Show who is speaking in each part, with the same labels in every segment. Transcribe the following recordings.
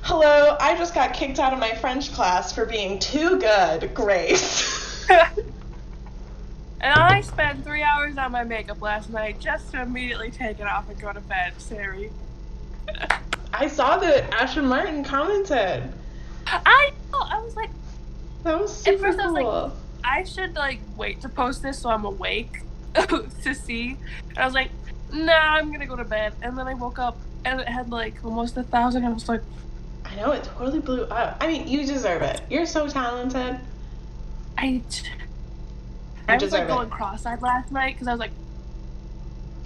Speaker 1: Hello, I just got kicked out of my French class for being too good, Grace.
Speaker 2: And I spent 3 hours on my makeup last night just to immediately take it off and go to bed, Sari.
Speaker 1: I saw that Ashley Martin commented.
Speaker 2: I know! I was like...
Speaker 1: That was super
Speaker 2: at first
Speaker 1: cool.
Speaker 2: I was like, I should, wait to post this so I'm awake to see. And I was like, nah, I'm gonna go to bed. And then I woke up and it had, almost 1,000. I was like...
Speaker 1: I know, it totally blew up. I mean, you deserve it. You're so talented.
Speaker 2: I was going cross-eyed last night because I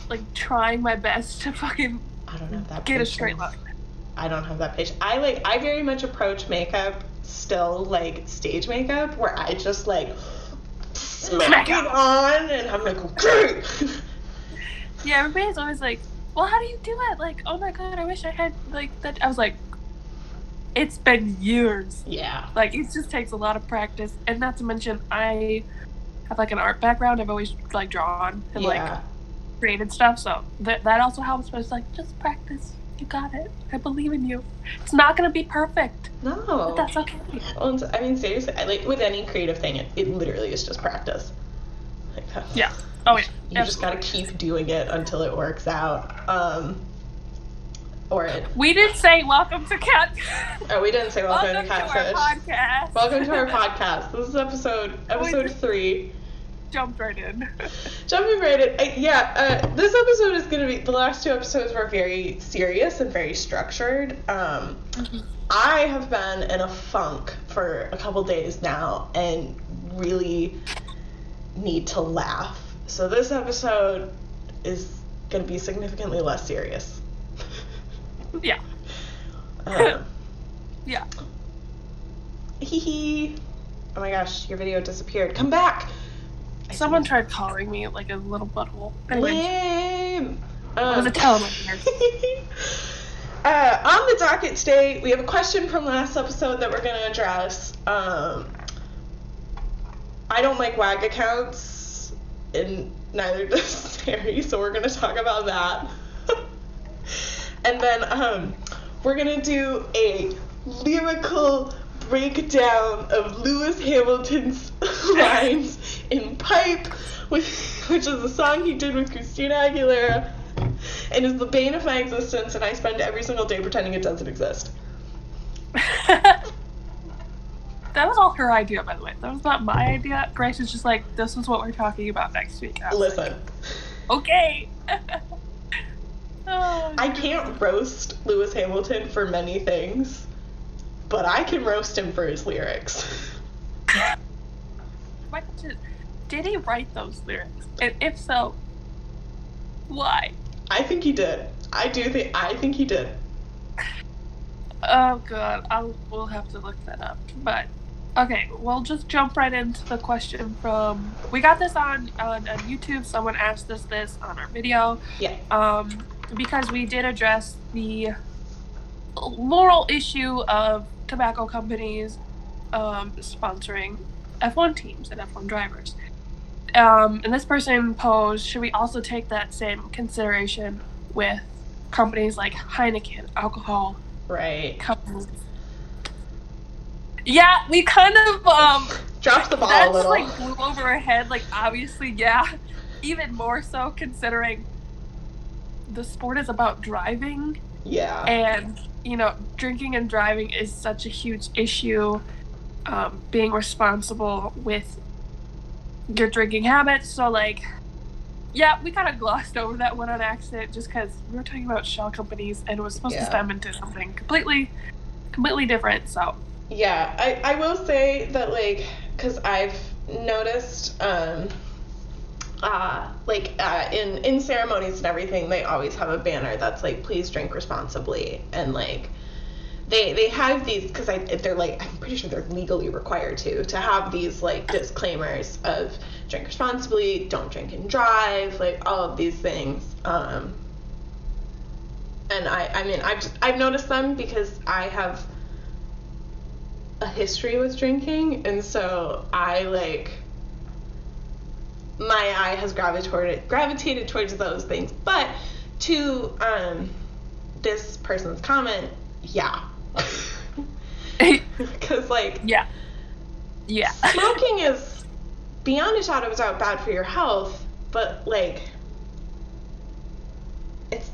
Speaker 2: was trying my best to fucking get a straight look.
Speaker 1: I don't have that patience. I very much approach makeup still like stage makeup where I just smack it on and I'm like, okay.
Speaker 2: Yeah, everybody's always like, well, how do you do it? Oh my god, I wish I had that. I was like, it's been years.
Speaker 1: Yeah.
Speaker 2: It just takes a lot of practice, and not to mention I have an art background. I've always drawn and created stuff, so that also helps. But it's just practice. You got it. I believe in you. It's not gonna be perfect.
Speaker 1: No.
Speaker 2: But that's okay.
Speaker 1: Well, I mean, seriously, with any creative thing, it literally is just practice.
Speaker 2: Yeah. Oh yeah.
Speaker 1: You just gotta keep doing it until it works out.
Speaker 2: We didn't say welcome to Cat.
Speaker 1: Oh, we didn't say welcome to CastF1sh.
Speaker 2: Podcast.
Speaker 1: Welcome to our podcast. This is episode 3.
Speaker 2: Jumped right in.
Speaker 1: Jumping right in. This episode is gonna be. The last 2 episodes were very serious and very structured. I have been in a funk for a couple days now and really need to laugh. So this episode is gonna be significantly less serious.
Speaker 2: Yeah. Yeah.
Speaker 1: Hee hee. Oh my gosh, your video disappeared. Come back!
Speaker 2: Someone tried calling me a little butthole.
Speaker 1: Lame!
Speaker 2: It was a telemarketer.
Speaker 1: On the docket today, we have a question from last episode that we're going to address. I don't like WAG accounts, and neither does Sari, so we're going to talk about that. And then we're going to do a lyrical breakdown of Lewis Hamilton's lines in Pipe, which is a song he did with Christina Aguilera, and is the bane of my existence, and I spend every single day pretending it doesn't exist.
Speaker 2: That was all her idea, by the way. That was not my idea. Grace was just like, this is what we're talking about next week.
Speaker 1: Listen.
Speaker 2: Okay.
Speaker 1: I can't roast Lewis Hamilton for many things, but I can roast him for his lyrics.
Speaker 2: My question is, did he write those lyrics? And if so, why?
Speaker 1: I think he did. I think he did.
Speaker 2: Oh god, we'll have to look that up. But okay, we'll just jump right into the question from. We got this on YouTube. Someone asked us this on our video.
Speaker 1: Yeah.
Speaker 2: Because we did address the moral issue of tobacco companies sponsoring F1 teams and F1 drivers. And this person posed, should we also take that same consideration with companies like Heineken, alcohol companies? Yeah, we kind of
Speaker 1: dropped the ball a little.
Speaker 2: That's blew over our head. Obviously, yeah. Even more so considering the sport is about driving.
Speaker 1: Yeah.
Speaker 2: And, drinking and driving is such a huge issue. Being responsible with your drinking habits. So, yeah, we kind of glossed over that one on accident just because we were talking about shell companies and it was supposed to stem into something completely different, so.
Speaker 1: Yeah, I will say that, because I've noticed, in ceremonies and everything, they always have a banner that's please drink responsibly, and they have these, because they're I'm pretty sure they're legally required to have these disclaimers of drink responsibly, don't drink and drive, all of these things. And I've noticed them because I have a history with drinking, and so my eye has gravitated towards those things. But to this person's comment, yeah. because, like,
Speaker 2: yeah.
Speaker 1: smoking is, beyond a shadow of a doubt, bad for your health, but, like, it's,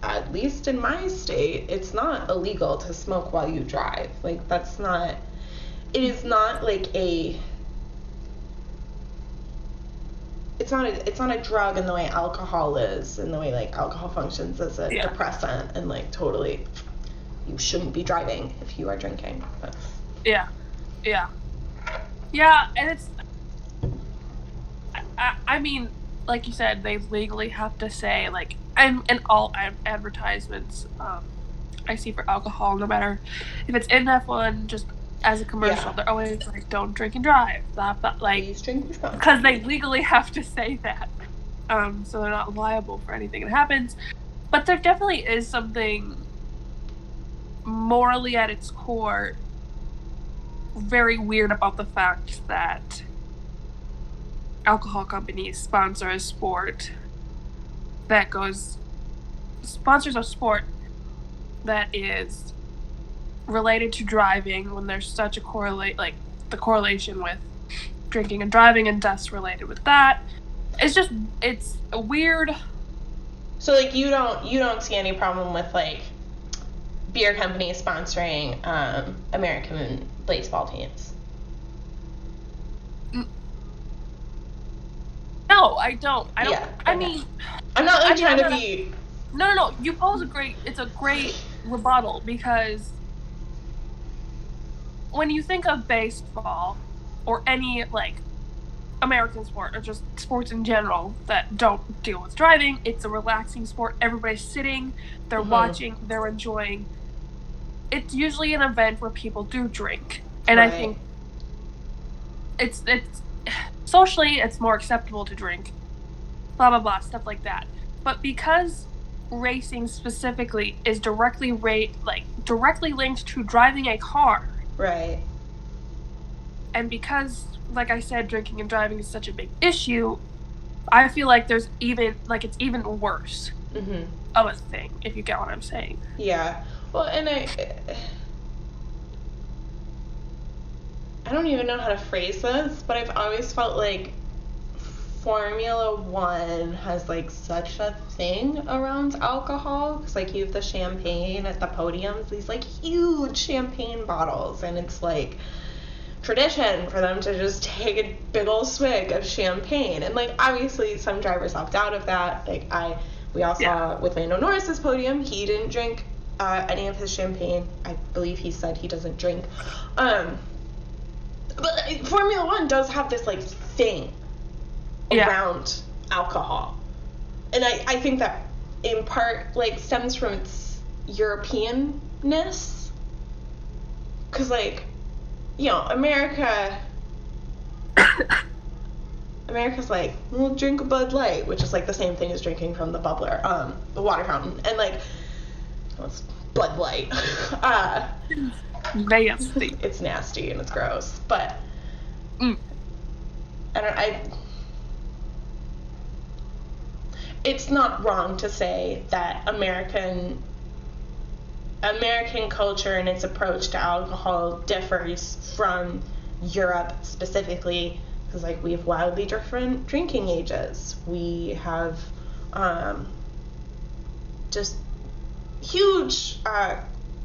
Speaker 1: at least in my state, it's not illegal to smoke while you drive. Like, that's not, it is not, like, it's not a drug in the way alcohol is, in the way, like, alcohol functions as a depressant, and, like, totally, you shouldn't be driving if you are drinking. But.
Speaker 2: Yeah, and it's, I mean, like you said, they legally have to say, like, and all advertisements I see for alcohol, no matter if it's in F1, just as a commercial, they're always like, don't drink and drive, blah, blah, like,
Speaker 1: please drink responsibly.
Speaker 2: Because they legally have to say that, so they're not liable for anything that happens. But there definitely is something morally at its core very weird about the fact that alcohol companies sponsors a sport that is related to driving, when there's such a the correlation with drinking and driving and deaths related with that. It's a weird.
Speaker 1: So, like, you don't see any problem with, like, beer companies sponsoring American baseball teams?
Speaker 2: No, I don't.
Speaker 1: Yeah,
Speaker 2: I mean,
Speaker 1: I'm not, like, trying to be.
Speaker 2: No. You pose it's a great rebuttal, because when you think of baseball or any, like, American sport, or just sports in general that don't deal with driving, it's a relaxing sport. Everybody's sitting, they're watching, they're enjoying. It's usually an event where people do drink, and I think it's socially it's more acceptable to drink, blah blah blah, stuff like that. But because racing specifically is directly linked to driving a car,
Speaker 1: right,
Speaker 2: and because, like I said, drinking and driving is such a big issue, I feel like it's even worse of a thing, if you get what I'm saying.
Speaker 1: Yeah. Well, and I don't even know how to phrase this, but I've always felt like Formula One has, like, such a thing around alcohol, because, like, you have the champagne at the podiums, these, like, huge champagne bottles, and it's, like, tradition for them to just take a big old swig of champagne. And, like, obviously some drivers opt out of that. Like, we all saw with Lando Norris's podium, he didn't drink any of his champagne. I believe he said he doesn't drink. But Formula One does have this, like, thing around alcohol. And I think that in part, like, stems from its Europeanness. Because, like, you know, America's like, we'll drink a Bud Light, which is, like, the same thing as drinking from the bubbler, the water fountain, and, like, well, it's Bud Light.
Speaker 2: Nasty.
Speaker 1: It's nasty and it's gross, but it's not wrong to say that American culture and its approach to alcohol differs from Europe specifically, because, like, we have wildly different drinking ages. We have just huge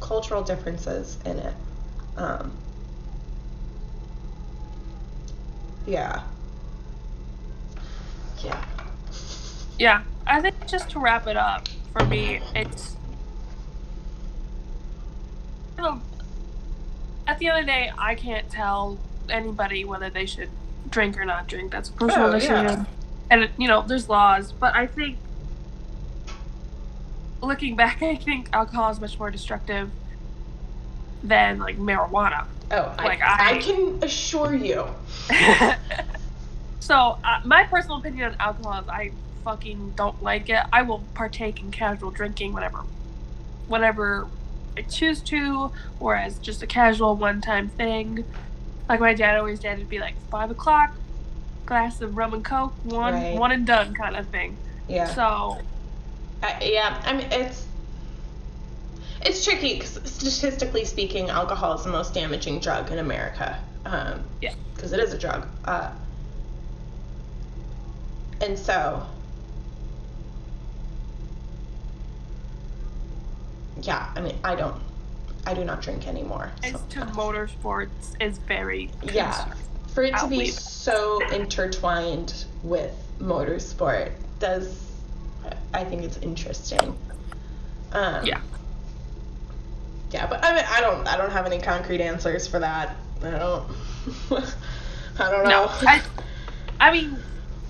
Speaker 1: cultural differences in it.
Speaker 2: Yeah, I think just to wrap it up, for me, it's, at the end of the day, I can't tell anybody whether they should drink or not drink. That's a personal decision. And, there's laws. But I think, looking back, I think alcohol is much more destructive than, like, marijuana.
Speaker 1: Oh, like, I can assure you.
Speaker 2: So, my personal opinion on alcohol is I fucking don't like it. I will partake in casual drinking whenever I choose to, or as just a casual one-time thing. Like my dad always did, it'd be like 5 o'clock, glass of rum and coke, one and done kind of thing.
Speaker 1: Yeah.
Speaker 2: So.
Speaker 1: I mean, It's tricky because statistically speaking, alcohol is the most damaging drug in America.
Speaker 2: Yeah.
Speaker 1: Because it is a drug. And so, yeah, I mean, I do not drink anymore.
Speaker 2: As to motorsports is very
Speaker 1: yeah, for it to be
Speaker 2: leave.
Speaker 1: so intertwined with motorsport I think it's interesting.
Speaker 2: Yeah.
Speaker 1: Yeah, but I mean, I don't have any concrete answers for that. I don't know.
Speaker 2: No, I mean,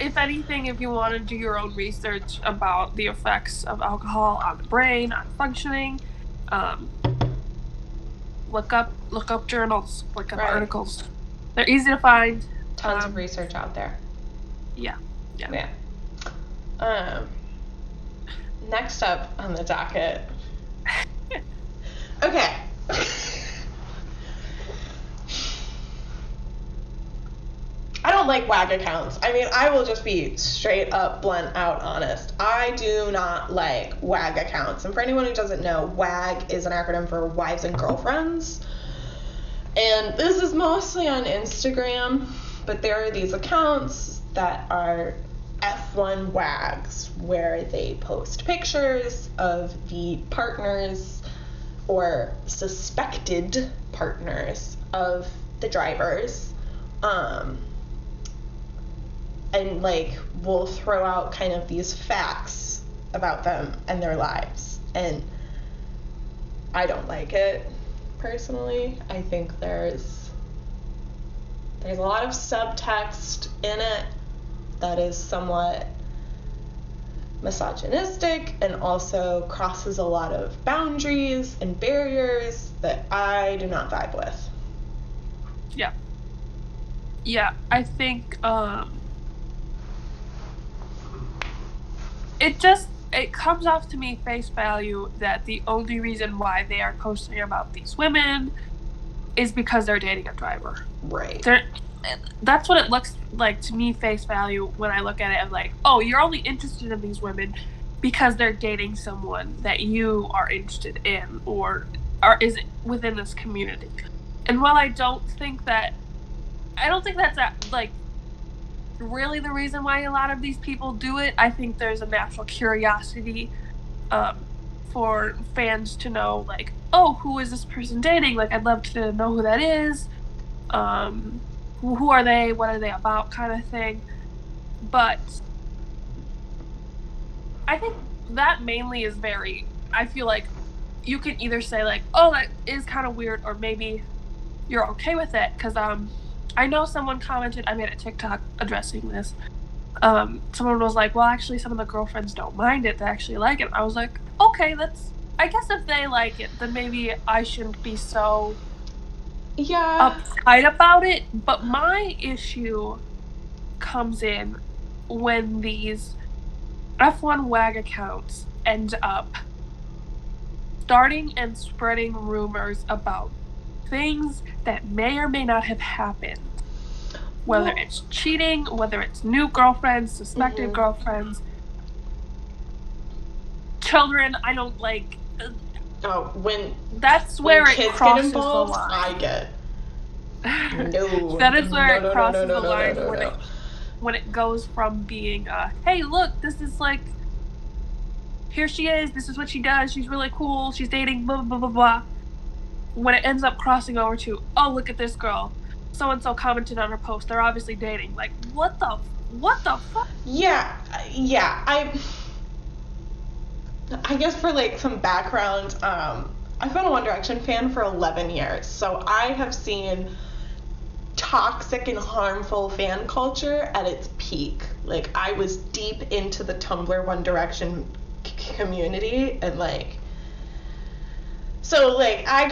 Speaker 2: if anything, if you want to do your own research about the effects of alcohol on the brain, on functioning, look up journals, look up articles. They're easy to find.
Speaker 1: Tons of research out there.
Speaker 2: Yeah.
Speaker 1: Next up on the docket. Okay. I don't like WAG accounts. I mean, I will just be straight up, blunt out honest. I do not like WAG accounts. And for anyone who doesn't know, WAG is an acronym for Wives and Girlfriends. And this is mostly on Instagram, but there are these accounts that are F1 WAGs, where they post pictures of the partners or suspected partners of the drivers. And like we'll throw out kind of these facts about them and their lives, and I don't like it personally. I think there's a lot of subtext in it that is somewhat misogynistic and also crosses a lot of boundaries and barriers that I do not vibe with.
Speaker 2: Yeah, I think it comes off to me face value that the only reason why they are posting about these women is because they're dating a driver.
Speaker 1: Right.
Speaker 2: That's what it looks like to me face value when I look at it. I'm like, oh, you're only interested in these women because they're dating someone that you are interested in or is within this community. And while I don't think that's like really the reason why a lot of these people do it. I think there's a natural curiosity for fans to know, like, oh, who is this person dating? Like, I'd love to know who that is. Who are they? What are they about? Kind of thing. But I think that mainly is I feel like you can either say, like, oh, that is kind of weird, or maybe you're okay with it, because I know someone commented, I made a TikTok addressing this. Someone was like, well, actually, some of the girlfriends don't mind it. They actually like it. I was like, okay, I guess if they like it, then maybe I shouldn't be so uptight about it. But my issue comes in when these F1 WAG accounts end up starting and spreading rumors about things that may or may not have happened. Whether it's cheating, whether it's new girlfriends, suspected girlfriends, children. I don't like.
Speaker 1: That's
Speaker 2: where
Speaker 1: it
Speaker 2: crosses
Speaker 1: get involved,
Speaker 2: the line.
Speaker 1: I get. No.
Speaker 2: That is where it crosses the line when it goes from being, hey, look, this is like, here she is, this is what she does, she's really cool, she's dating, blah, blah, blah, blah. When it ends up crossing over to, oh, look at this girl, so-and-so commented on her post, they're obviously dating. Like, what the fuck?
Speaker 1: Yeah, I guess for, like, some background, I've been a One Direction fan for 11 years, so I have seen toxic and harmful fan culture at its peak. Like, I was deep into the Tumblr One Direction community, and, like, so, like, I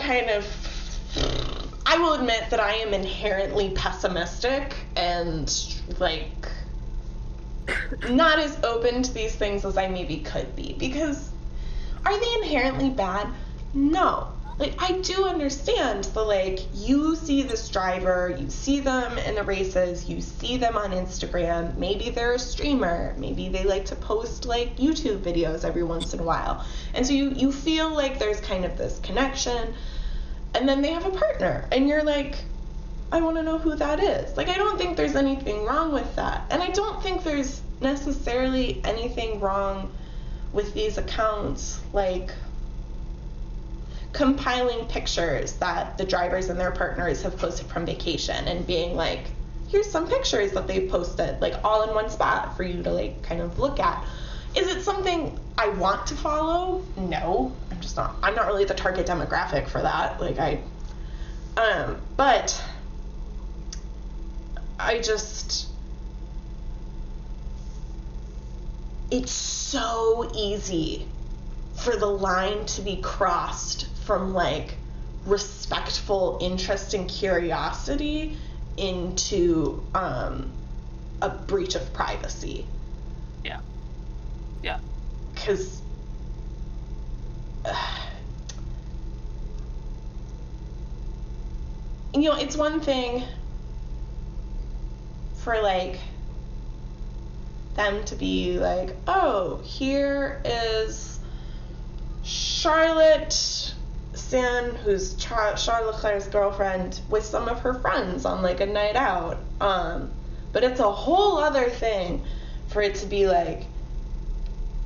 Speaker 1: will admit that I am inherently pessimistic and, like, not as open to these things as I maybe could be. Because are they inherently bad? No. like, I do understand the, like, you see this driver, you see them in the races, you see them on Instagram, maybe they're a streamer, maybe they like to post, like, YouTube videos every once in a while, and so you feel like there's kind of this connection, and then they have a partner, and you're like, I want to know who that is. Like, I don't think there's anything wrong with that, and I don't think there's necessarily anything wrong with these accounts, like, compiling pictures that the drivers and their partners have posted from vacation and being like, here's some pictures that they've posted, like, all in one spot for you to, like, kind of look at. Is it something I want to follow? No, I'm not really the target demographic for that. Like, but I just, it's so easy for the line to be crossed from, like, respectful interest and curiosity into a breach of privacy.
Speaker 2: Yeah.
Speaker 1: Because you know, it's one thing for, like, them to be like, oh, here is Charlotte Sin, who's Charles Leclerc's girlfriend, with some of her friends on, like, a night out. But it's a whole other thing for it to be like,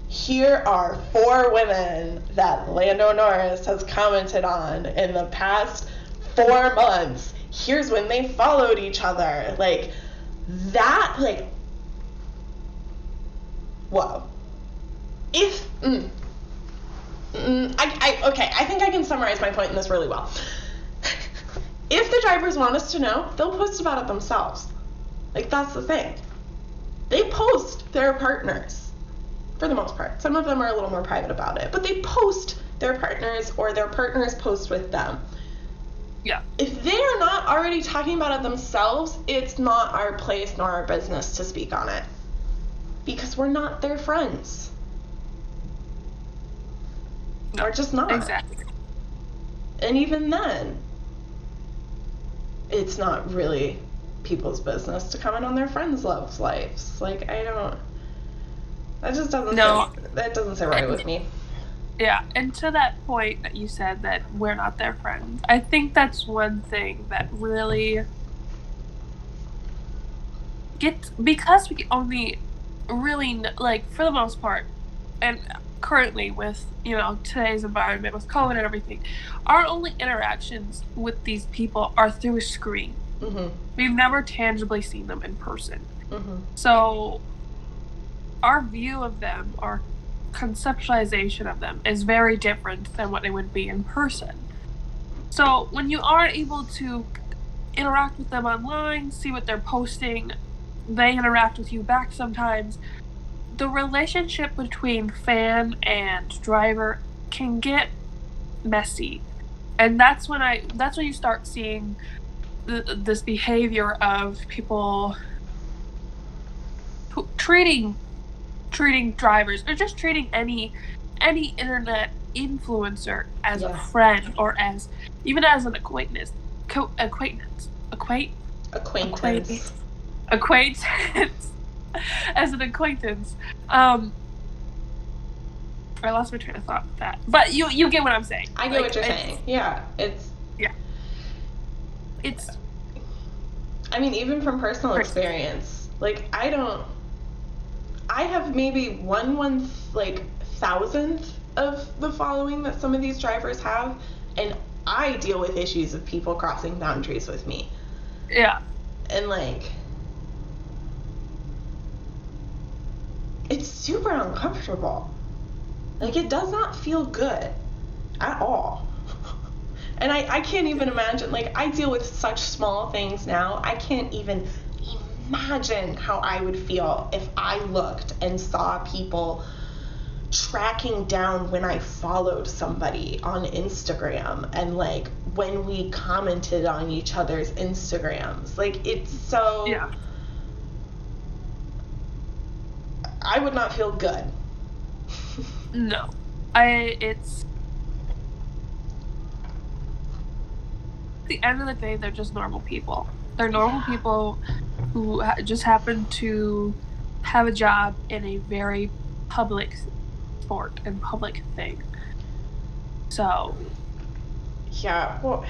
Speaker 1: here are 4 women that Lando Norris has commented on in the past 4 months. Here's when they followed each other. Like, that, like, whoa. If, I think I can summarize my point in this really well. If the drivers want us to know, they'll post about it themselves. Like, that's the thing. They post their partners, for the most part. Some of them are a little more private about it, but they post their partners, or their partners post with them.
Speaker 2: Yeah.
Speaker 1: If they are not already talking about it themselves, it's not our place nor our business to speak on it. Because we're not their friends.
Speaker 2: No,
Speaker 1: we're just not.
Speaker 2: Exactly.
Speaker 1: And even then, it's not really people's business to comment on their friends' lives. Like, that just doesn't sit right with me.
Speaker 2: Yeah, and to that point that you said that we're not their friends, I think that's one thing that really gets, because we only really, like, for the most part, and currently with, you know, today's environment, with COVID and everything, our only interactions with these people are through a screen.
Speaker 1: Mm-hmm.
Speaker 2: We've never tangibly seen them in person.
Speaker 1: Mm-hmm.
Speaker 2: So our view of them, our conceptualization of them, is very different than what it would be in person. So when you are able to interact with them online, see what they're posting, they interact with you back sometimes, the relationship between fan and driver can get messy. And that's when you start seeing this behavior of people treating drivers, or just treating any internet influencer as a friend, or as even as an acquaintance, as an acquaintance. I lost my train of thought with that, but you get what I'm saying.
Speaker 1: I get what you're saying. Yeah, it's. I mean, even from personal experience, like, I have maybe 1/1000th of the following that some of these drivers have, and I deal with issues of people crossing boundaries with me.
Speaker 2: Yeah.
Speaker 1: And, like, it's super uncomfortable. Like, it does not feel good at all. And I can't even imagine, like, I deal with such small things now, I can't even imagine how I would feel if I looked and saw people tracking down when I followed somebody on Instagram, and, like, when we commented on each other's Instagrams. Like, it's so...
Speaker 2: Yeah.
Speaker 1: I would not feel good.
Speaker 2: No. the end of the day, they're just normal people. They're normal people who just happen to have a job in a very public sport and public thing. So,
Speaker 1: yeah, well,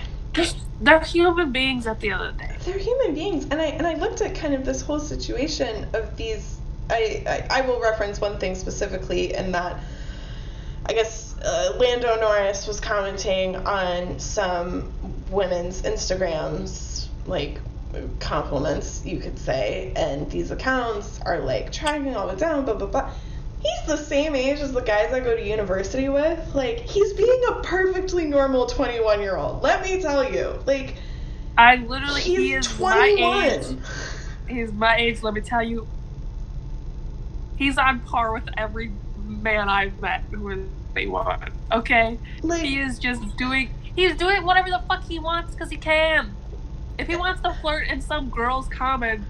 Speaker 2: they're human beings at the end of the day.
Speaker 1: They're human beings, and I looked at kind of this whole situation of these. I will reference one thing specifically in that I guess Lando Norris was commenting on some women's Instagrams, like compliments, you could say, and these accounts are like tracking all it down, blah blah blah. He's the same age as the guys I go to university with. Like, he's being a perfectly normal 21-year-old. Let me tell you, like,
Speaker 2: he is
Speaker 1: 21.
Speaker 2: my age. He's my age. Let me tell you, he's on par with every man I've met who is 21. Okay,
Speaker 1: like,
Speaker 2: he is just doing. He's doing whatever the fuck he wants because he can. If he wants to flirt in some girl's comments,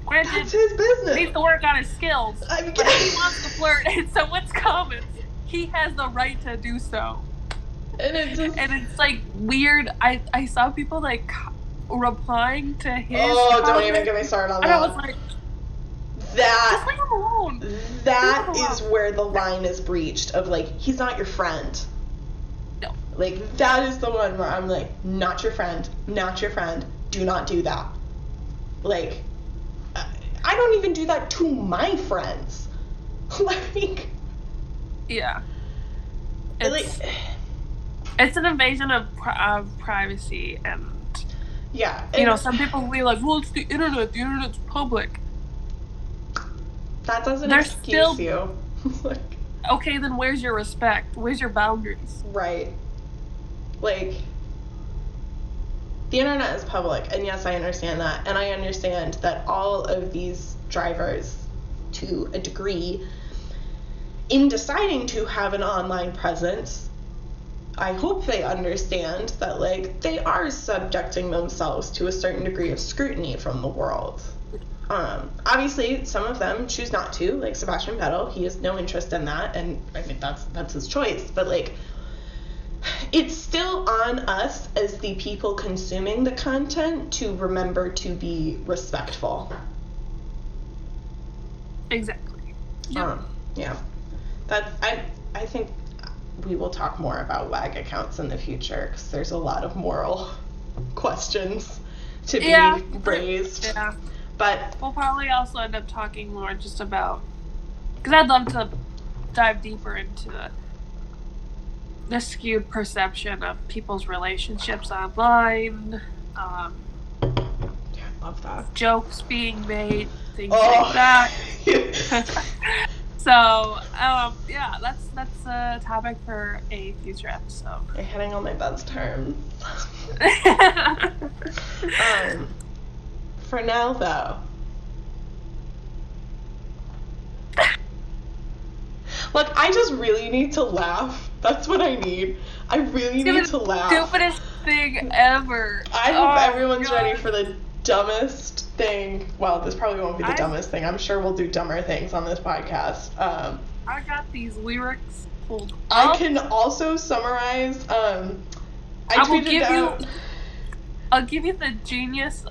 Speaker 2: granted,
Speaker 1: that's his business.
Speaker 2: He needs to work on his skills. But if he wants to flirt in someone's comments, he has the right to do so.
Speaker 1: And
Speaker 2: it's like weird. I saw people like replying to his.
Speaker 1: Oh, don't even get me started on that.
Speaker 2: And I was like,
Speaker 1: that.
Speaker 2: Just leave him alone.
Speaker 1: That is where the line is breached of like, he's not your friend.
Speaker 2: No.
Speaker 1: Like, that is the one where I'm like, not your friend, not your friend. Do not do that. Like, I don't even do that to my friends. Like,
Speaker 2: yeah.
Speaker 1: It's
Speaker 2: an invasion of privacy, and
Speaker 1: yeah,
Speaker 2: you know, some people will be like, well, it's the internet. The internet's public.
Speaker 1: That doesn't excuse you. Like,
Speaker 2: okay, then where's your respect? Where's your boundaries?
Speaker 1: Right. Like, the internet is public, and yes, I understand that, and I understand that all of these drivers, to a degree, in deciding to have an online presence, I hope they understand that, like, they are subjecting themselves to a certain degree of scrutiny from the world. Obviously, some of them choose not to, like Sebastian Vettel. He has no interest in that, and I mean, that's his choice. But, like, it's still on us as the people consuming the content to remember to be respectful.
Speaker 2: Exactly.
Speaker 1: Yeah. That I think we will talk more about WAG accounts in the future because there's a lot of moral questions to be raised.
Speaker 2: Yeah.
Speaker 1: But
Speaker 2: we'll probably also end up talking more just about, because I'd love to dive deeper into the skewed perception of people's relationships online.
Speaker 1: Yeah, I love that.
Speaker 2: Jokes being made, things like that. So, yeah, that's a topic for a future episode.
Speaker 1: You're hitting on my best terms. For now, though. Look, I just really need to laugh. That's what I need. I really need to laugh.
Speaker 2: Stupidest thing ever.
Speaker 1: I hope everyone's ready for the dumbest thing. Well, this probably won't be the dumbest thing. I'm sure we'll do dumber things on this podcast.
Speaker 2: I got these lyrics pulled up.
Speaker 1: I can also summarize. I'll give you the genius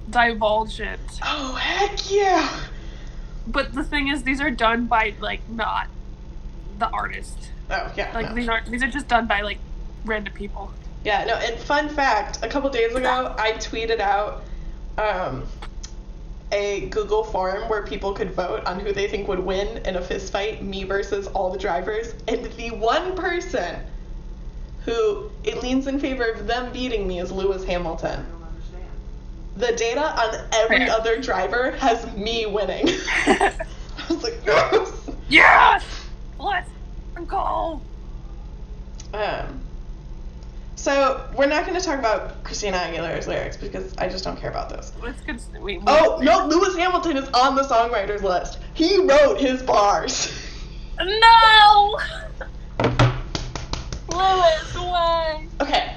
Speaker 1: divulgence. Oh, heck yeah!
Speaker 2: But the thing is, these are done by, like, not the artist.
Speaker 1: Oh, yeah.
Speaker 2: Like,
Speaker 1: no.
Speaker 2: these are just done by, like, random people.
Speaker 1: Yeah, no, and fun fact, a couple days ago, I tweeted out a Google form where people could vote on who they think would win in a fist fight, me versus all the drivers, and the one person who it leans in favor of them beating me is Lewis Hamilton. The data on every other driver has me winning. I was like, yes!
Speaker 2: Yes! Let's go!
Speaker 1: So, we're not going to talk about Christina Aguilera's lyrics because I just don't care about those.
Speaker 2: No,
Speaker 1: Lewis Hamilton is on the songwriters list. He wrote his bars.
Speaker 2: No! Lewis, why?
Speaker 1: Okay.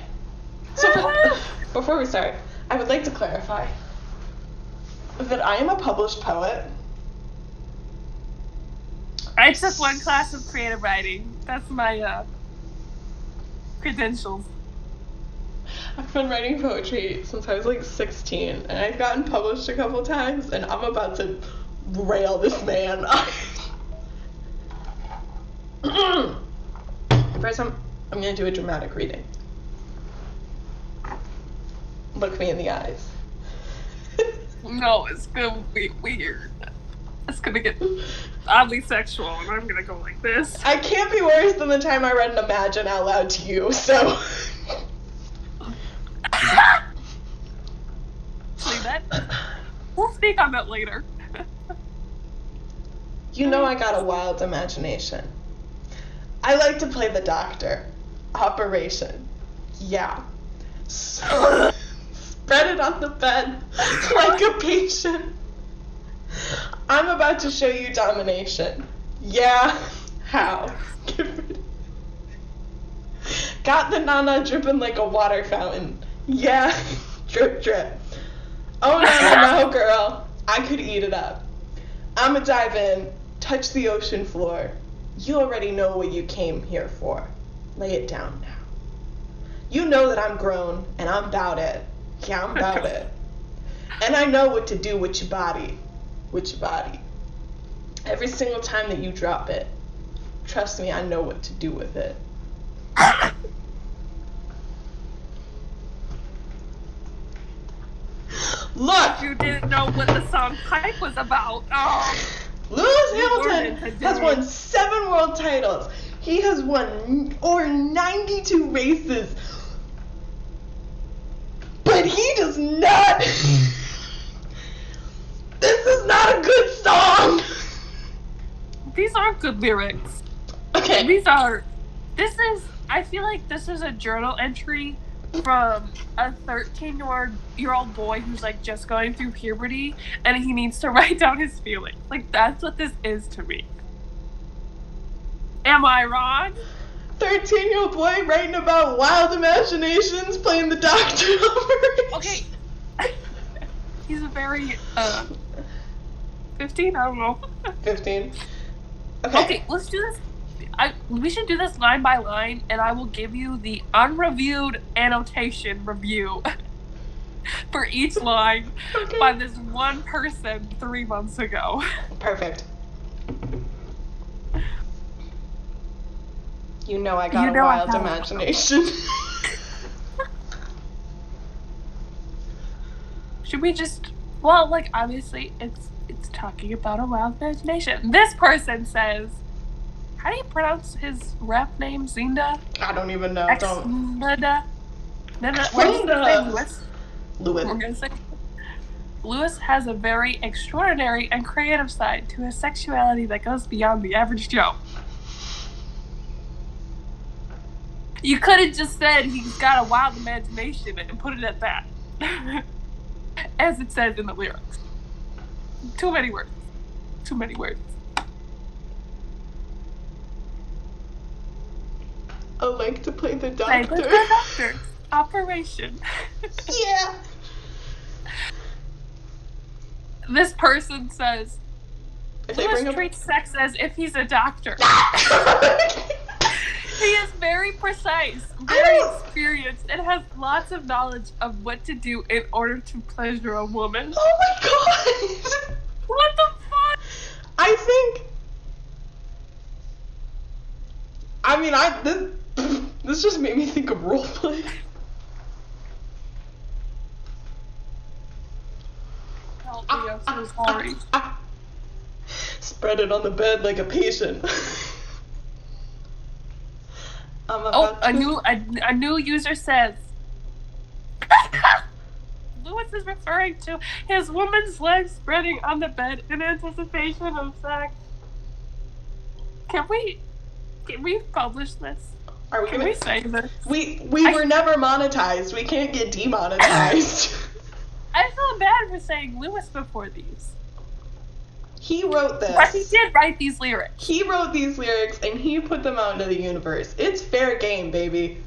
Speaker 1: So, before we start, I would like to clarify that I am a published poet.
Speaker 2: I took one class of creative writing. That's my credentials.
Speaker 1: I've been writing poetry since I was like 16, and I've gotten published a couple times, and I'm about to rail this man. First, I'm gonna do a dramatic reading. Look me in the eyes.
Speaker 2: No, it's gonna be weird. It's gonna get oddly sexual, and I'm gonna go like this.
Speaker 1: I can't be worse than the time I read an Imagine out loud to you, so.
Speaker 2: See that? We'll speak on that later.
Speaker 1: You know I got a wild imagination. I like to play the doctor. Operation. Yeah. So, spread it on the bed like a patient. I'm about to show you domination. Yeah. How? Got the nana dripping like a water fountain. Yeah. Drip, drip. Oh, no, girl. I could eat it up. I'ma dive in, touch the ocean floor. You already know what you came here for. Lay it down now. You know that I'm grown, and I'm about it. Yeah, I'm about it. And I know what to do with your body. With your body. Every single time that you drop it, trust me, I know what to do with it. Look!
Speaker 2: You didn't know what the song Hype was about. Oh.
Speaker 1: Lewis Hamilton has won 7 world titles. He has won over 92 races. But he does not. This is not a good song.
Speaker 2: These aren't good lyrics.
Speaker 1: Okay.
Speaker 2: I feel like this is a journal entry from a 13-year-old boy who's like just going through puberty, and he needs to write down his feelings. Like, that's what this is to me. Am I wrong?
Speaker 1: 13-year-old boy writing about wild imaginations, playing the doctor over.
Speaker 2: Okay. He's a very 15, I don't know.
Speaker 1: 15.
Speaker 2: Okay, let's do this. We should do this line by line, and I will give you the unreviewed annotation review for each line by this one person 3 months ago.
Speaker 1: Perfect. You know I got a wild imagination.
Speaker 2: Should we just... Well, like, obviously, it's talking about a wild imagination. This person says... How do you pronounce his rap name? Zinda?
Speaker 1: I don't even know.
Speaker 2: Nada. Lewis?
Speaker 1: Lewis.
Speaker 2: We're gonna say Lewis has a very extraordinary and creative side to his sexuality that goes beyond the average Joe. You could have just said he's got a wild imagination and put it at that. As it says in the lyrics. Too many words. Too many words.
Speaker 1: I like to play the doctor.
Speaker 2: Play the doctor. Operation.
Speaker 1: Yeah.
Speaker 2: This person says, Lewis treats sex as if he's a doctor. He is very precise, very experienced, and has lots of knowledge of what to do in order to pleasure a woman.
Speaker 1: Oh my god!
Speaker 2: What the fuck?
Speaker 1: I think... This just made me think of roleplay.
Speaker 2: Help me, I'm so sorry.
Speaker 1: Spread it on the bed like a patient.
Speaker 2: A new user says, Lewis is referring to his woman's legs spreading on the bed in anticipation of sex. Can we publish this? Can we say this?
Speaker 1: We were never monetized. We can't get demonetized.
Speaker 2: I feel bad for saying Lewis before these.
Speaker 1: He wrote this.
Speaker 2: But he did write these lyrics.
Speaker 1: He wrote these lyrics and he put them out into the universe. It's fair game, baby.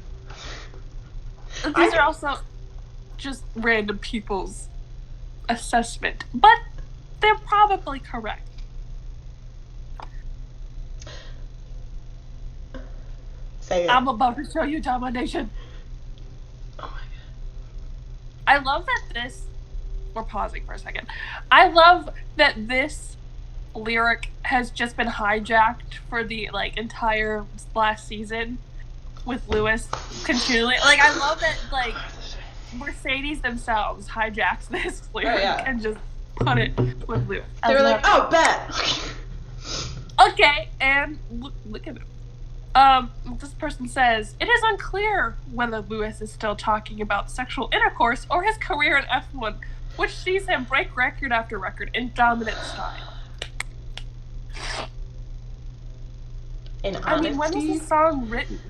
Speaker 2: These are also just random people's assessment, but they're probably correct.
Speaker 1: Say it.
Speaker 2: I'm about to show you domination.
Speaker 1: Oh my god.
Speaker 2: I love that this. We're pausing for a second. I love that this lyric has just been hijacked for the like entire last season with Lewis continually. Like, I love that like Mercedes themselves hijacks this lyric and just put it with Lewis.
Speaker 1: They were like, "Oh, bet."
Speaker 2: Okay, and look at it. This person says, it is unclear whether Lewis is still talking about sexual intercourse or his career in F1, which sees him break record after record in dominant style.
Speaker 1: In honesty,
Speaker 2: I mean, when was the song written?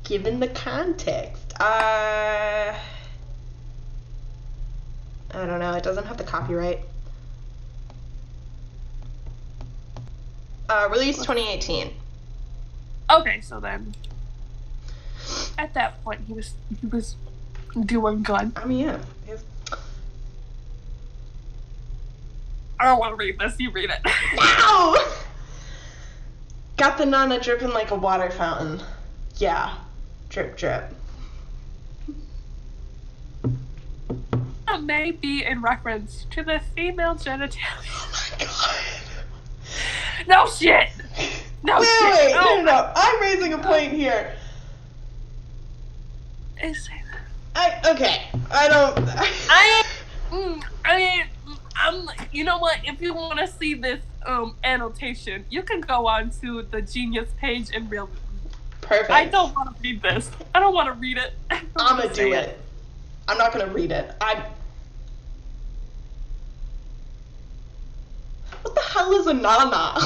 Speaker 1: Given the context, I don't know. It doesn't have the copyright. Released 2018.
Speaker 2: Okay, so then at that point he was doing good.
Speaker 1: I mean, yeah.
Speaker 2: I don't want to read this. You read it.
Speaker 1: No! Got the Nana dripping like a water fountain. Yeah. Drip, drip.
Speaker 2: That may be in reference to the female genitalia.
Speaker 1: Oh my god.
Speaker 2: No shit! No
Speaker 1: wait,
Speaker 2: shit!
Speaker 1: Wait, no. I'm raising a point here.
Speaker 2: Is it? You know what? If you want to see this annotation, you can go on to the Genius page and read it.
Speaker 1: Perfect.
Speaker 2: I don't want to read this. I don't want to read it.
Speaker 1: I'm gonna do it. I'm not gonna read it. What the hell is a Nana?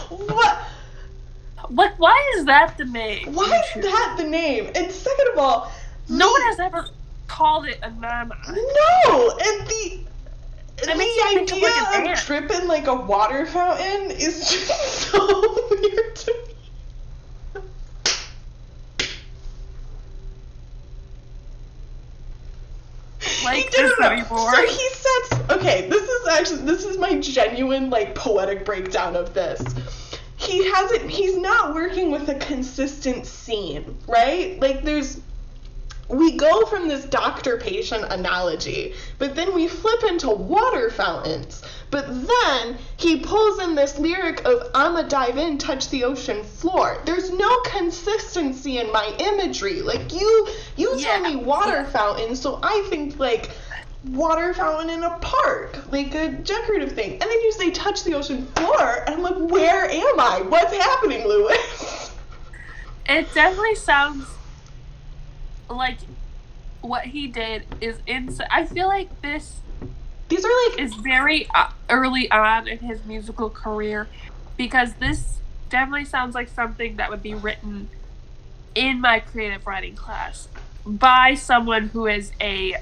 Speaker 1: What?
Speaker 2: Like, why is that the name?
Speaker 1: Why is that the name? And second of all,
Speaker 2: no one has ever called it a Nana.
Speaker 1: No, and the idea of tripping like a water fountain is just so weird to me.
Speaker 2: Like this anymore.
Speaker 1: So he sets. Okay, this is my genuine like poetic breakdown of this. He's not working with a consistent scene, right? Like we go from this doctor-patient analogy, but then we flip into water fountains. But then he pulls in this lyric of "I'ma dive in, touch the ocean floor." There's no consistency in my imagery. Like you tell me water fountain, so I think like water fountain in a park, like a decorative thing. And then you say touch the ocean floor, and I'm like, where am I? What's happening, Lewis?
Speaker 2: It definitely sounds like what he did is insane. I feel like these are like is very early on in his musical career, because this definitely sounds like something that would be written in my creative writing class by someone who is a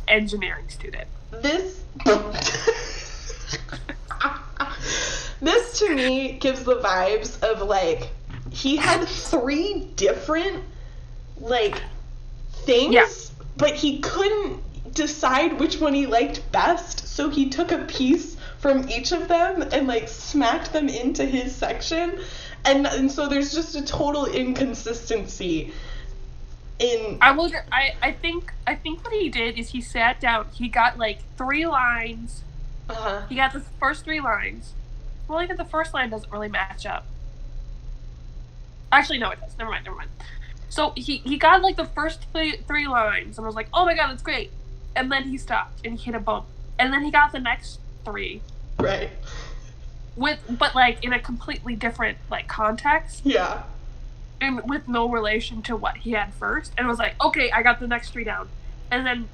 Speaker 2: engineering student.
Speaker 1: This to me gives the vibes of like he had 3 different like things, but he couldn't decide which one he liked best, so he took a piece from each of them and like smacked them into his section, and so there's just a total inconsistency in.
Speaker 2: I think what he did is he sat down, he got like 3 lines. He got the first 3 lines. Well, even the first line doesn't really match up. Actually, no, it does. Never mind. So he got like the first 3 lines and was like, oh my god, that's great. And then he stopped and he hit a bump. And then he got the next 3.
Speaker 1: Right.
Speaker 2: But like in a completely different like context.
Speaker 1: Yeah.
Speaker 2: And with no relation to what he had first. And was like, okay, I got the next 3 down. And then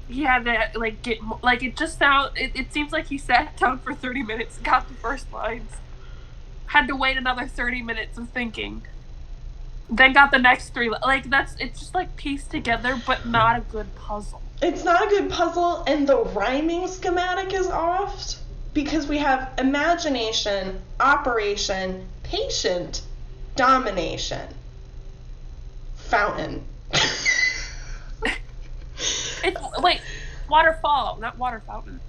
Speaker 2: he had to like get like it seems like he sat down for 30 minutes, got the first lines, had to wait another 30 minutes of thinking, then got the next 3. Like it's just like pieced together, but not a good puzzle.
Speaker 1: It's not a good puzzle, and the rhyming schematic is off because we have imagination, operation, patient, domination, fountain.
Speaker 2: Wait, waterfall, not water fountain.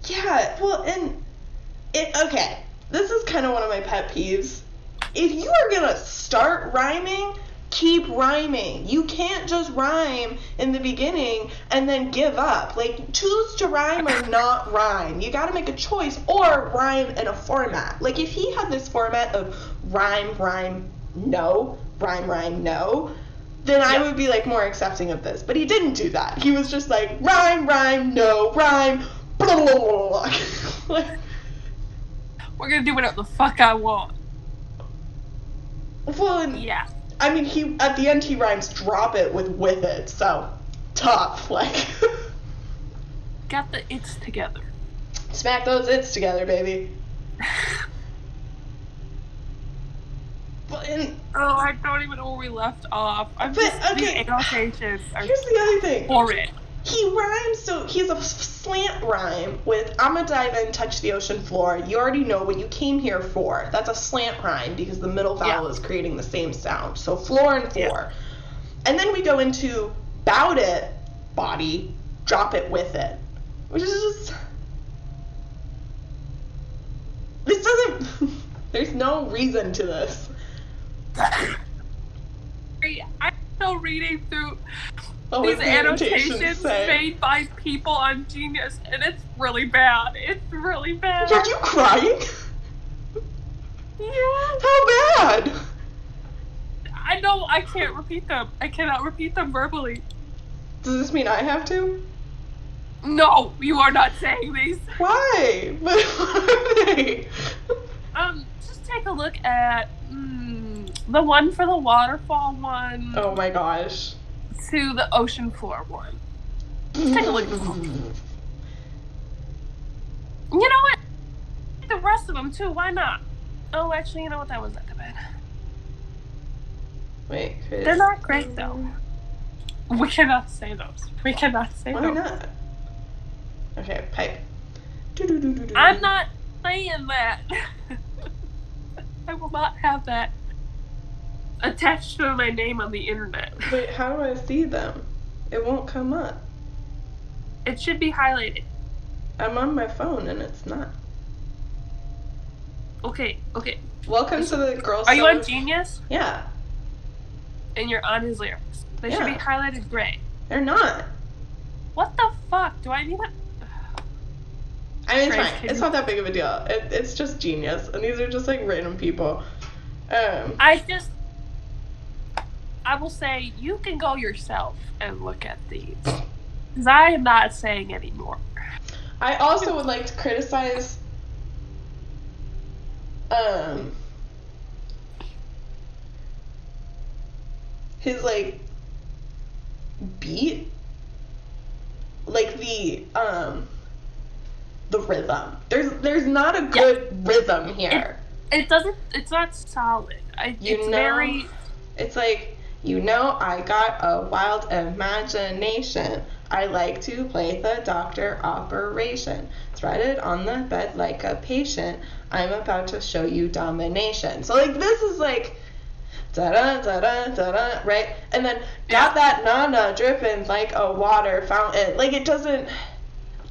Speaker 1: Yeah, well, okay, this is kind of one of my pet peeves. If you are gonna start rhyming, keep rhyming. You can't just rhyme in the beginning and then give up. Like, choose to rhyme or not rhyme. You gotta make a choice, or rhyme in a format. Like, if he had this format of rhyme, rhyme, no, rhyme, no, then I would be, like, more accepting of this. But he didn't do that. He was just like, rhyme, no, rhyme, blah, blah, blah, blah. Like,
Speaker 2: we're gonna do whatever the fuck I want.
Speaker 1: Well, and
Speaker 2: yeah.
Speaker 1: I mean, he at the end he rhymes drop it with it, so tough, like.
Speaker 2: Got the it's together.
Speaker 1: Smack those it's together, baby.
Speaker 2: I don't even know where we left off. These annotations are
Speaker 1: here's the other thing.
Speaker 2: Horrid.
Speaker 1: He rhymes, so he's a slant rhyme with I'ma dive in, touch the ocean floor. You already know what you came here for. That's a slant rhyme because the middle vowel is creating the same sound. So floor and floor. Yeah. And then we go into bout it, body, drop it with it. Which is just... This doesn't... There's no reason to this.
Speaker 2: I'm still reading through
Speaker 1: these
Speaker 2: annotations made by people on Genius, and it's really bad. It's really bad.
Speaker 1: Are you crying?
Speaker 2: Yeah.
Speaker 1: How bad?
Speaker 2: I know I can't repeat them. I cannot repeat them verbally.
Speaker 1: Does this mean I have to?
Speaker 2: No, you are not saying these.
Speaker 1: Why? What are they?
Speaker 2: Just take a look at the one for the waterfall one.
Speaker 1: Oh my gosh.
Speaker 2: To the ocean floor one. Just take a look at them. You know what? The rest of them too. Why not? Oh, actually, you know what? That wasn't that bad.
Speaker 1: Wait,
Speaker 2: they're not great though. We cannot say those. We cannot say those.
Speaker 1: Why not? Okay, pipe.
Speaker 2: I'm not saying that. I will not have that attached to my name on the internet.
Speaker 1: Wait, how do I see them? It won't come up.
Speaker 2: It should be highlighted.
Speaker 1: I'm on my phone and it's not.
Speaker 2: Okay.
Speaker 1: Welcome to the Girl
Speaker 2: Are you on Genius?
Speaker 1: Yeah.
Speaker 2: And you're on his lyrics. They should be highlighted gray.
Speaker 1: They're not.
Speaker 2: What the fuck? Do I need it?
Speaker 1: I mean, it's fine. It's not that big of a deal. It's just Genius. And these are just, like, random people.
Speaker 2: I will say, you can go yourself and look at these. Because I am not saying anymore.
Speaker 1: I also would like to criticize his, like, beat. Like, the rhythm. There's not a good rhythm here.
Speaker 2: It's not solid.
Speaker 1: It's like, I got a wild imagination. I like to play the doctor operation. Threaded on the bed like a patient. I'm about to show you domination. So, like, this is like, da-da, da-da, da-da, right? And then, got that nana dripping like a water fountain. Like, it doesn't...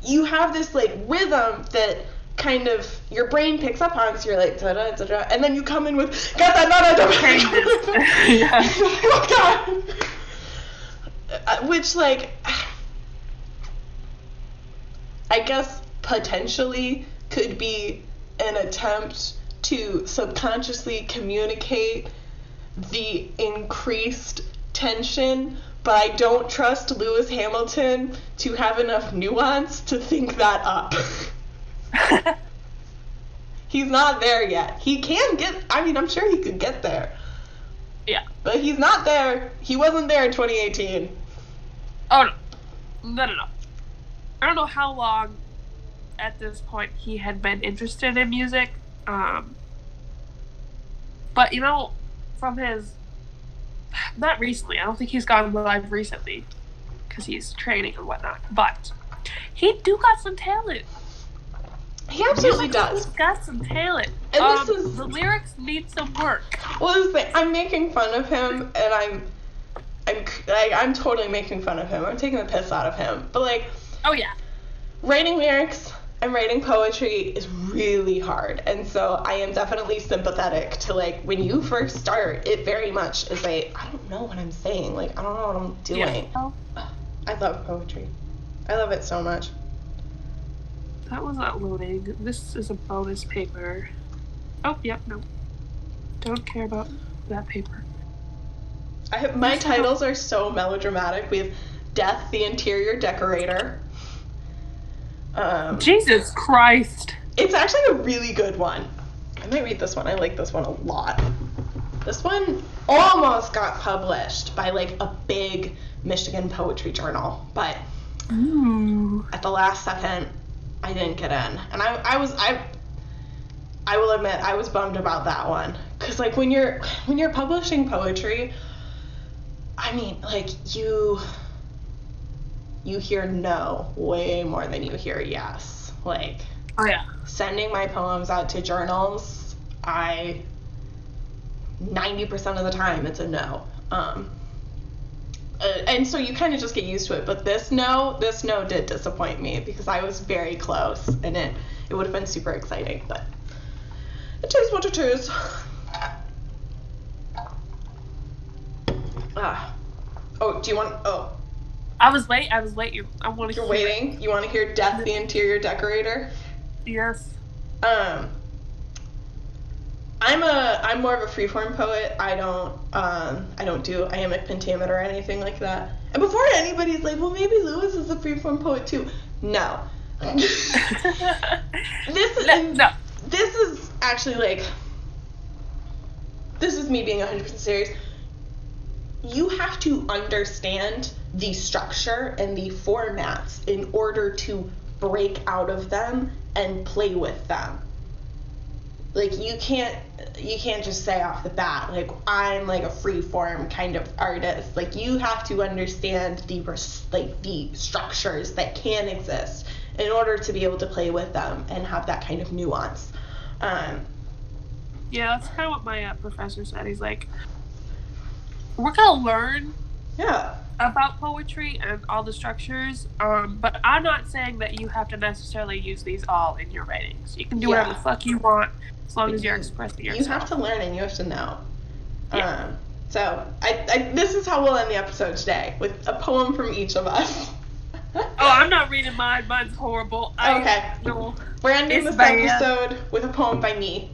Speaker 1: You have this, like, rhythm that kind of your brain picks up on, so you're like, da-da, da-da, and then you come in with, got that nana dripping.
Speaker 2: Yeah.
Speaker 1: Oh, God. Which, like... I guess potentially could be an attempt to subconsciously communicate the increased tension, but I don't trust Lewis Hamilton to have enough nuance to think that up. He's not there yet. He can get, I'm sure he could get there.
Speaker 2: Yeah.
Speaker 1: But he's not there. He wasn't there in 2018.
Speaker 2: Oh, no. No. I don't know how long at this point he had been interested in music. But, from his... Not recently. I don't think he's gone live recently. Because he's training and whatnot. But he do got some talent.
Speaker 1: He absolutely does.
Speaker 2: He's got some talent.
Speaker 1: And
Speaker 2: the lyrics need some work.
Speaker 1: Well, I'm making fun of him, and I'm totally making fun of him. I'm taking the piss out of him. But, like...
Speaker 2: Oh, yeah.
Speaker 1: Writing lyrics, And writing poetry is really hard. And so I am definitely sympathetic to, like, when you first start, it very much is I don't know what I'm saying. Like, I don't know what I'm doing.
Speaker 2: Yeah.
Speaker 1: I love poetry. I love it so much.
Speaker 2: That was not loading. This is a bonus paper. Oh, yep, no. Don't care about that paper.
Speaker 1: My titles are so melodramatic. We have Death, the Interior Decorator.
Speaker 2: Jesus Christ.
Speaker 1: It's actually a really good one. I might read this one. I like this one a lot. This one almost got published by, like, a big Michigan poetry journal, but at the last second, I didn't get in. And I will admit, I was bummed about that one. Because, like, when you're publishing poetry, I mean, like, you hear no way more than you hear yes. Like,
Speaker 2: oh yeah,
Speaker 1: sending my poems out to journals, 90% of the time it's a no. And so you kind of just get used to it. But this no did disappoint me because I was very close, and it would have been super exciting. But it is what it is. Oh, do you want? Oh.
Speaker 2: I was late. I want to.
Speaker 1: You're waiting. You want to hear Death, the Interior Decorator?
Speaker 2: Yes.
Speaker 1: I'm more of a freeform poet. I don't do iambic pentameter or anything like that. And before anybody's like, well, maybe Lewis is a freeform poet too. No. This is actually, like, this is me being 100% serious. You have to understand the structure and the formats in order to break out of them and play with them. Like, you can't just say off the bat, like, I'm, like, a free form kind of artist. Like, you have to understand the structures that can exist in order to be able to play with them and have that kind of nuance.
Speaker 2: Yeah, that's kind of what my professor said. He's like, we're gonna learn about poetry and all the structures, but I'm not saying that you have to necessarily use these all in your writings. You can do whatever the fuck you want as long as you're expressing yourself.
Speaker 1: You have to learn and you have to know.
Speaker 2: Yeah.
Speaker 1: So this is how we'll end the episode today, with a poem from each of us.
Speaker 2: Oh, I'm not reading mine. Mine's horrible.
Speaker 1: Okay.
Speaker 2: No.
Speaker 1: We're ending this episode with a poem by me.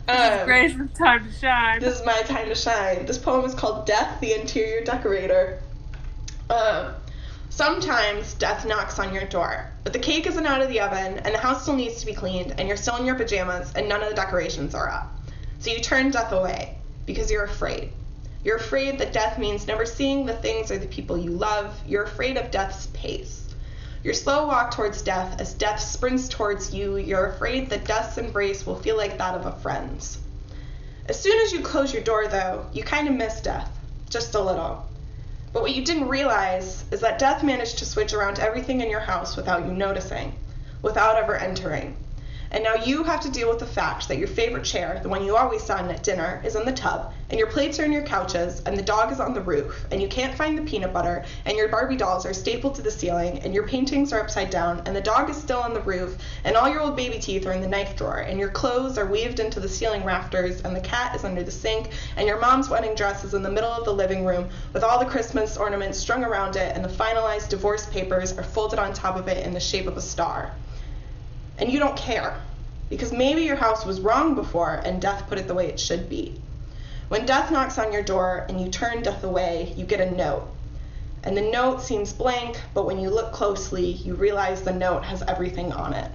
Speaker 2: This is Grace's time to shine.
Speaker 1: This is my time to shine. This poem is called Death, the Interior Decorator. Sometimes death knocks on your door, but the cake isn't out of the oven, and the house still needs to be cleaned, and you're still in your pajamas, and none of the decorations are up. So you turn death away, because you're afraid. You're afraid that death means never seeing the things or the people you love. You're afraid of death's pace. Your slow walk towards death as death sprints towards you, you're afraid that death's embrace will feel like that of a friend's. As soon as you close your door, though, you kind of miss death, just a little. But what you didn't realize is that death managed to switch around everything in your house without you noticing, without ever entering. And now you have to deal with the fact that your favorite chair, the one you always sat in at dinner, is in the tub, and your plates are in your couches, and the dog is on the roof, and you can't find the peanut butter, and your Barbie dolls are stapled to the ceiling, and your paintings are upside down, and the dog is still on the roof, and all your old baby teeth are in the knife drawer, and your clothes are weaved into the ceiling rafters, and the cat is under the sink, and your mom's wedding dress is in the middle of the living room, with all the Christmas ornaments strung around it, and the finalized divorce papers are folded on top of it in the shape of a star. And you don't care, because maybe your house was wrong before and death put it the way it should be. When death knocks on your door and you turn death away, you get a note. And the note seems blank, but when you look closely, you realize the note has everything on it.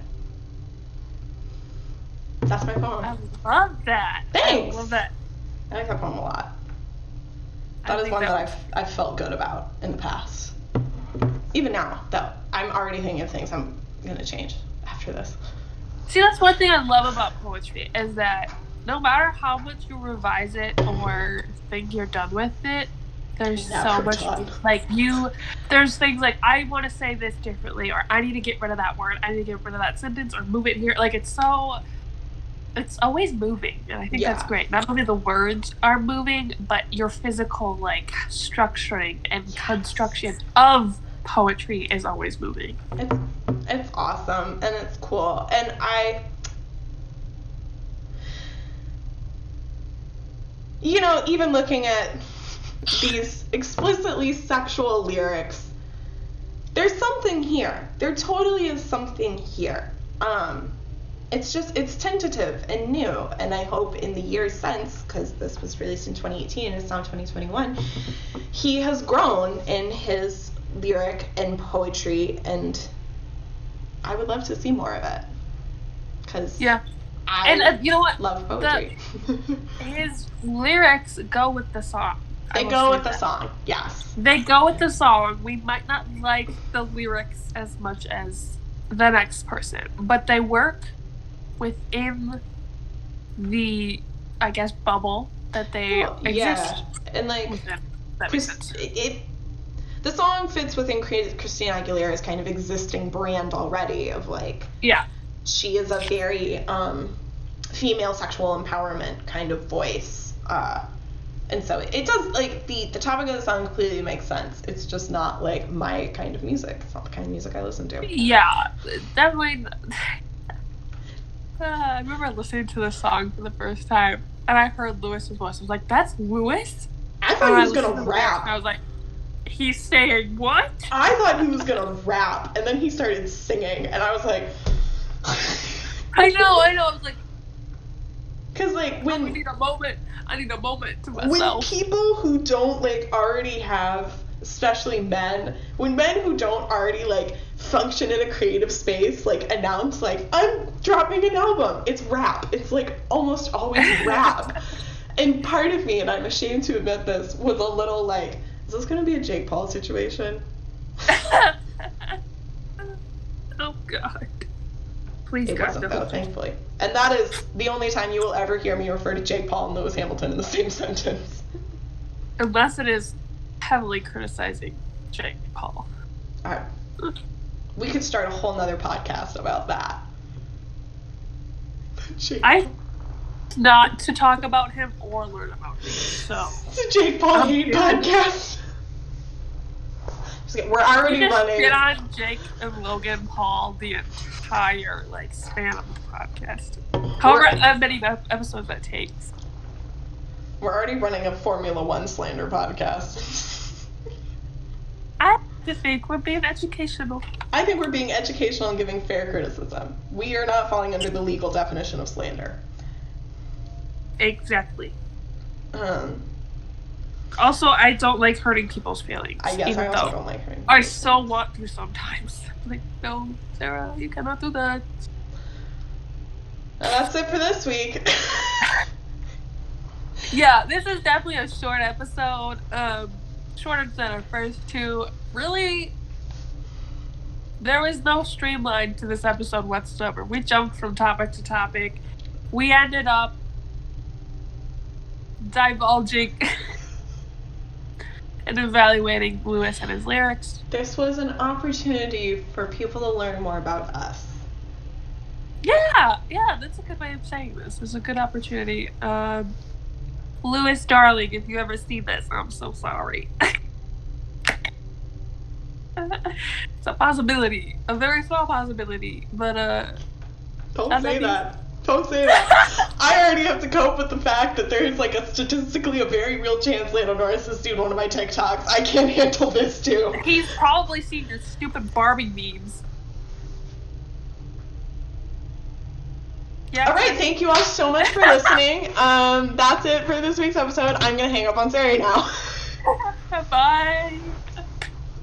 Speaker 1: That's my poem.
Speaker 2: I love that.
Speaker 1: Thanks!
Speaker 2: I love that.
Speaker 1: I like that poem a lot. That is one that I've felt good about in the past. Even now, though, I'm already thinking of things I'm going to change after this.
Speaker 2: See, that's one thing I love about poetry, is that no matter how much you revise it or think you're done with it, there's so much, like, there's things like, I want to say this differently, or I need to get rid of that word, I need to get rid of that sentence, or move it here. Like, it's always moving, and I think that's great. Not only the words are moving, but your physical, like, structuring and construction of poetry is always moving.
Speaker 1: It's awesome and it's cool. And even looking at these explicitly sexual lyrics, there's something here. There totally is something here. It's tentative and new, and I hope in the years since, because this was released in 2018 and it's now 2021, he has grown in his lyric and poetry, and I would love to see more of it. Because
Speaker 2: you know what?
Speaker 1: Love poetry.
Speaker 2: His lyrics go with the song.
Speaker 1: They go with the song, yes.
Speaker 2: They go with the song. We might not like the lyrics as much as the next person, but they work within the, I guess, bubble that they exist.
Speaker 1: Yeah, and
Speaker 2: that makes sense.
Speaker 1: The song fits within Christina Aguilera's kind of existing brand already of she is a very female sexual empowerment kind of voice. And so it does, the topic of the song completely makes sense. It's just not, my kind of music. It's not the kind of music I listen to.
Speaker 2: Yeah, definitely. I remember listening to the song for the first time, and I heard Lewis's voice. I was like, that's Lewis?
Speaker 1: I thought he was going to rap.
Speaker 2: I was like, he's saying what?
Speaker 1: I thought he was going to rap, and then he started singing, and I was like...
Speaker 2: I know. I was like...
Speaker 1: Because, when...
Speaker 2: I need a moment to myself.
Speaker 1: When people who don't, already have, especially men, when men who don't already, function in a creative space, announce, I'm dropping an album, it's rap. It's, almost always rap. And part of me, and I'm ashamed to admit this, was a little is this going to be a Jake Paul situation?
Speaker 2: Oh, God. Please,
Speaker 1: it
Speaker 2: God,
Speaker 1: wasn't,
Speaker 2: no.
Speaker 1: though, thankfully. And that is the only time you will ever hear me refer to Jake Paul and Lewis Hamilton in the same sentence.
Speaker 2: Unless it is heavily criticizing Jake Paul.
Speaker 1: We could start a whole nother podcast about that.
Speaker 2: Not to talk about him or learn about him, so...
Speaker 1: It's a Jake Paul hate podcast. We're already running...
Speaker 2: Get on Jake and Logan Paul the entire, span of the podcast. However many episodes that takes.
Speaker 1: We're already running a Formula One slander podcast.
Speaker 2: I think we're being educational.
Speaker 1: I think we're being educational and giving fair criticism. We are not falling under the legal definition of slander.
Speaker 2: Exactly. Also, I don't like hurting people's feelings.
Speaker 1: I guess I also don't like hurting.
Speaker 2: I so want to sometimes. No, Sarah, you cannot do that.
Speaker 1: Well, that's it for this week.
Speaker 2: Yeah, this is definitely a short episode. Shorter than our first two. Really, there was no streamline to this episode whatsoever. We jumped from topic to topic. We ended up divulging and evaluating Lewis and his lyrics.
Speaker 1: This was an opportunity for people to learn more about us.
Speaker 2: Yeah, that's a good way of saying this. It's a good opportunity. Lewis, darling, if you ever see this, I'm so sorry. It's a possibility. A very small possibility, but
Speaker 1: Don't say that. Don't say that. I already have to cope with the fact that there's statistically a very real chance Lando Norris has seen one of my TikToks. I can't handle this too.
Speaker 2: He's probably seen your stupid Barbie memes. Yeah.
Speaker 1: All right, thank you all so much for listening. That's it for this week's episode. I'm gonna hang up on Sari now.
Speaker 2: Bye.